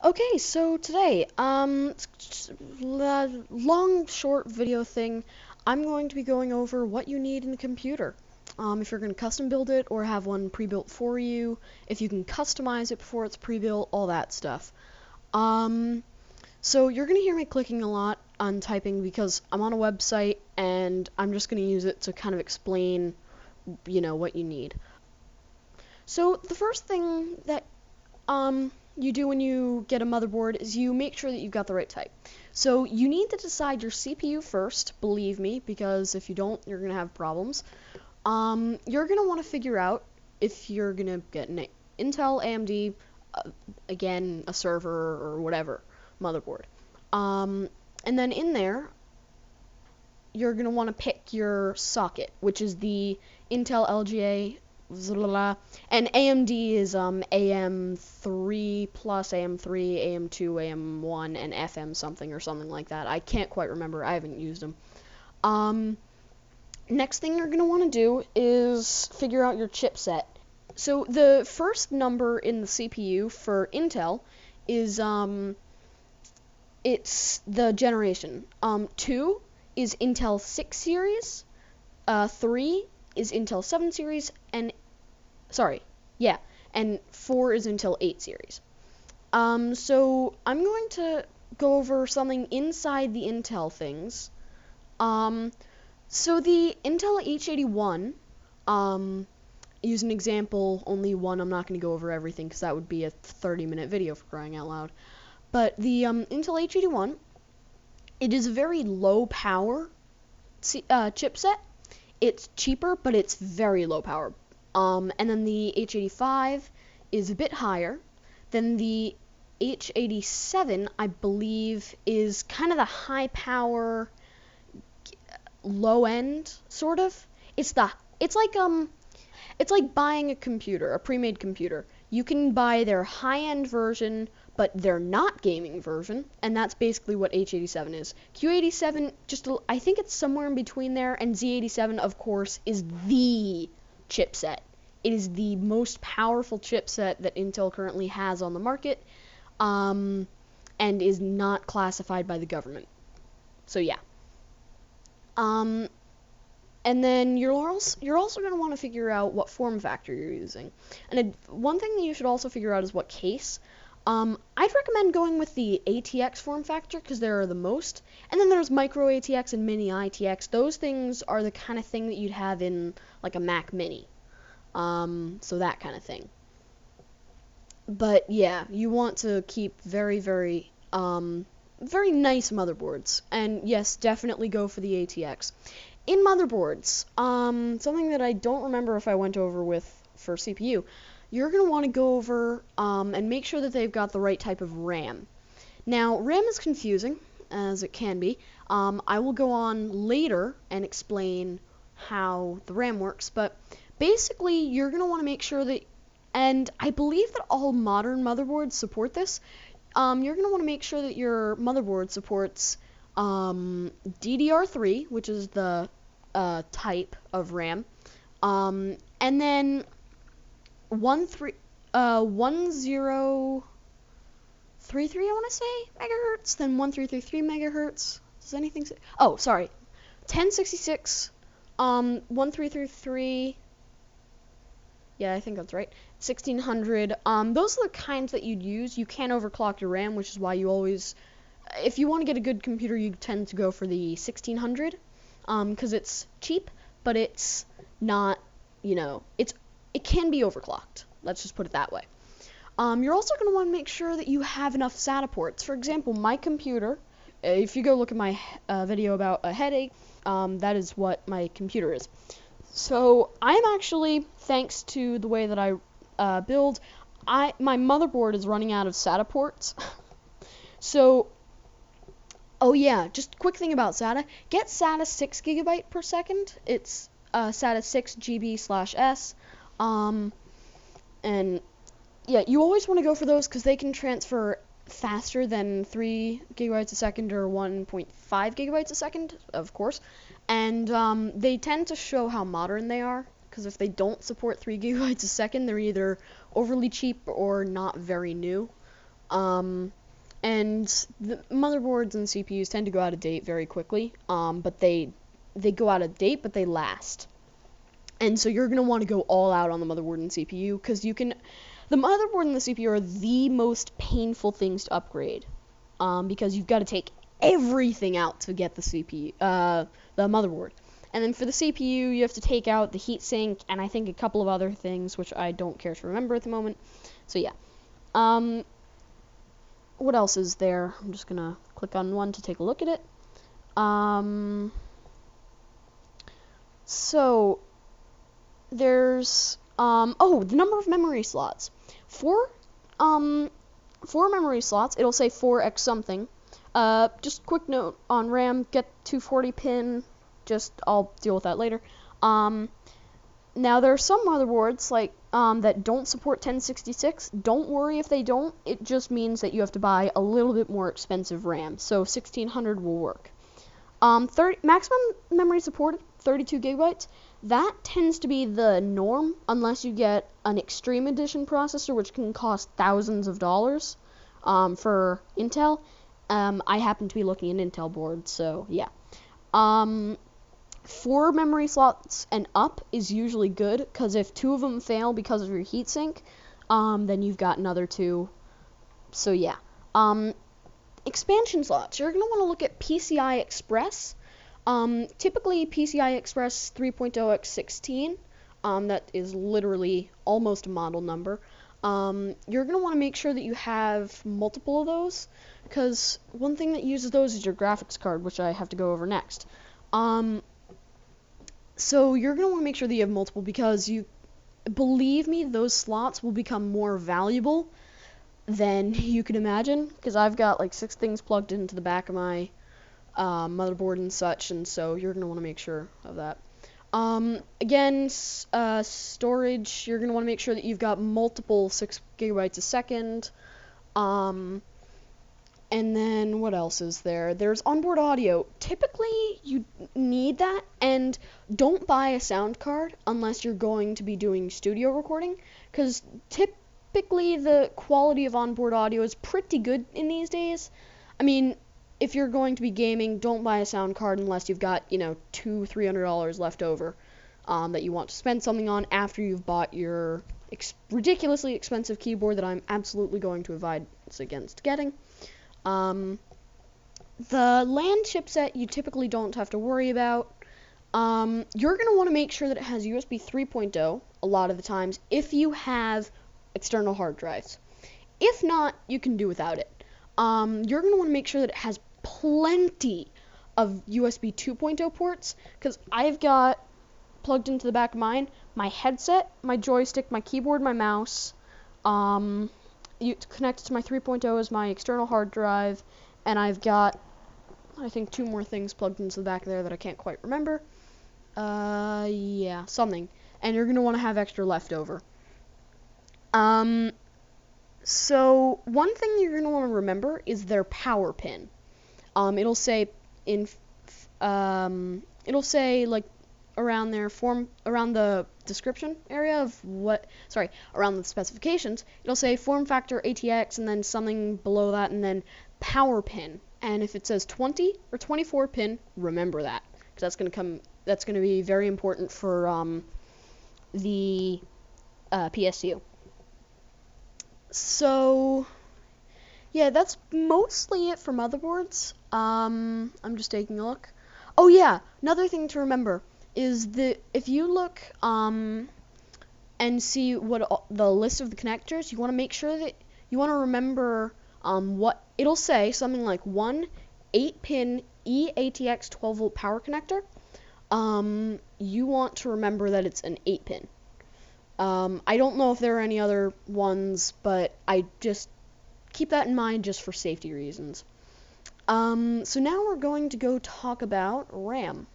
Okay, so today, long, short video thing, I'm going to be going over what you need in a computer. If you're going to custom build it or have one pre-built for you, if you can customize it before it's pre-built, all that stuff. So you're going to hear me clicking a lot on typing because I'm on a website and I'm just going to use it to kind of explain, what you need. So the first thing that you do when you get a motherboard is you make sure that you've got the right type. So you need to decide your CPU first, believe me, because if you don't, you're going to have problems. You're going to want to figure out if you're going to get an Intel, AMD, again, a server, or whatever motherboard. And then in there, you're going to want to pick your socket, which is the Intel LGA, and AMD is AM3 plus AM3, AM2, AM1, and FM something or something like that. I can't quite remember. I haven't used them. Next thing you're going to want to do is figure out your chipset. So the first number in the CPU for Intel is it's the generation. 2 is Intel 6 series, 3 is Intel 7 series, and 4 is Intel 8 series. So I'm going to go over something inside the Intel things. So the Intel H81, use an example, only one. I'm not going to go over everything because that would be a 30-minute video for crying out loud. But the Intel H81, it is a very low power chipset. It's cheaper, but it's very low power. And then the H85 is a bit higher. Then the H87, I believe, is kind of the high power, low end sort of. It's like buying a computer, a pre-made computer. You can buy their high-end version, but they're not gaming version, and that's basically what H87 is. Q87, I think it's somewhere in between there, and Z87, of course, is the chipset. It is the most powerful chipset that Intel currently has on the market, and is not classified by the government. So yeah. And then you're also going to want to figure out what form factor you're using. And one thing that you should also figure out is what case. I'd recommend going with the ATX form factor because there are the most. And then there's micro ATX and mini ITX. Those things are the kind of thing that you'd have in like a Mac Mini. So that kind of thing. But yeah, you want to keep very, very, very nice motherboards. And yes, definitely go for the ATX. In motherboards, something that I don't remember if I went over with for CPU, you're going to want to go over and make sure that they've got the right type of RAM. Now, RAM is confusing, as it can be. I will go on later and explain how the RAM works, but basically, you're going to want to make sure that, and I believe that all modern motherboards support this, you're going to want to make sure that your motherboard supports DDR3, which is the type of RAM, and then 1033, I want to say, megahertz, then 1333 megahertz. Does anything say? Oh, sorry, 1066, 1333. Yeah, I think that's right. 1600. Those are the kinds that you'd use. You can't overclock your RAM, which is why you always, if you want to get a good computer, you tend to go for the 1600, because it's cheap, but it's not, it can be overclocked. Let's just put it that way. You're also going to want to make sure that you have enough SATA ports. For example, my computer, if you go look at my video about a headache, that is what my computer is. So I'm actually, thanks to the way that I build, my motherboard is running out of SATA ports. So, oh yeah, just a quick thing about SATA. Get SATA 6 GB per second. It's SATA 6 GB/s. And yeah, you always want to go for those because they can transfer faster than 3 gigabytes a second or 1.5 gigabytes a second, of course. And they tend to show how modern they are, because if they don't support 3 gigabytes a second, they're either overly cheap or not very new. And the motherboards and CPUs tend to go out of date very quickly, but they go out of date, but they last. And so you're going to want to go all out on the motherboard and CPU, because the motherboard and the CPU are the most painful things to upgrade, because you've got to take everything out to get the CPU, the motherboard. And then for the CPU, you have to take out the heatsink, and I think a couple of other things, which I don't care to remember at the moment. So yeah. What else is there? I'm just gonna click on one to take a look at it. So there's the number of memory slots. For memory slots, it'll say 4x something. Just quick note on RAM, get 240 pin. I'll deal with that later. Now there are some motherboards like that don't support 1066. Don't worry if they don't. It just means that you have to buy a little bit more expensive RAM. So 1600 will work. Maximum memory supported 32 gigabytes. That tends to be the norm unless you get an Extreme Edition processor, which can cost thousands of dollars for Intel. I happen to be looking at Intel boards, so yeah. 4 memory slots and up is usually good, because if 2 of them fail because of your heatsink, then you've got another 2. So yeah. Expansion slots. You're going to want to look at PCI Express. Typically PCI Express 3.0x16. That is literally almost a model number. You're going to want to make sure that you have multiple of those, because one thing that uses those is your graphics card, which I have to go over next. So you're going to want to make sure that you have multiple, because believe me, those slots will become more valuable than you can imagine, because I've got like 6 things plugged into the back of my motherboard and such, and so you're going to want to make sure of that. Again, storage, you're going to want to make sure that you've got multiple 6 gigabytes a second. And then what else is there? There's onboard audio. Typically, you need that, and don't buy a sound card unless you're going to be doing studio recording, because typically the quality of onboard audio is pretty good in these days. I mean, if you're going to be gaming, don't buy a sound card unless you've got, $200-300 left over that you want to spend something on after you've bought your ridiculously expensive keyboard that I'm absolutely going to advise against getting. The LAN chipset you typically don't have to worry about. You're going to want to make sure that it has USB 3.0 a lot of the times if you have external hard drives. If not, you can do without it. You're going to want to make sure that it has plenty of USB 2.0 ports, because I've got plugged into the back of mine my headset, my joystick, my keyboard, my mouse. Connected to my 3.0 is my external hard drive, and I've got, I think, 2 more things plugged into the back there that I can't quite remember. Yeah, something. And you're going to want to have extra left over. So one thing you're going to want to remember is their power pin. It'll say like around the description area of around the specifications, it'll say form factor ATX and then something below that and then power pin. And if it says 20 or 24 pin, remember that, because that's going to be very important for the PSU. So yeah, that's mostly it for motherboards. I'm just taking a look. Oh yeah, another thing to remember is that if you look and see what the list of the connectors, you want to make sure that you want to remember what it'll say, something like 1 8-pin eATX 12-volt power connector. You want to remember that it's an 8-pin. I don't know if there are any other ones, but I just keep that in mind just for safety reasons. So now we're going to go talk about RAM.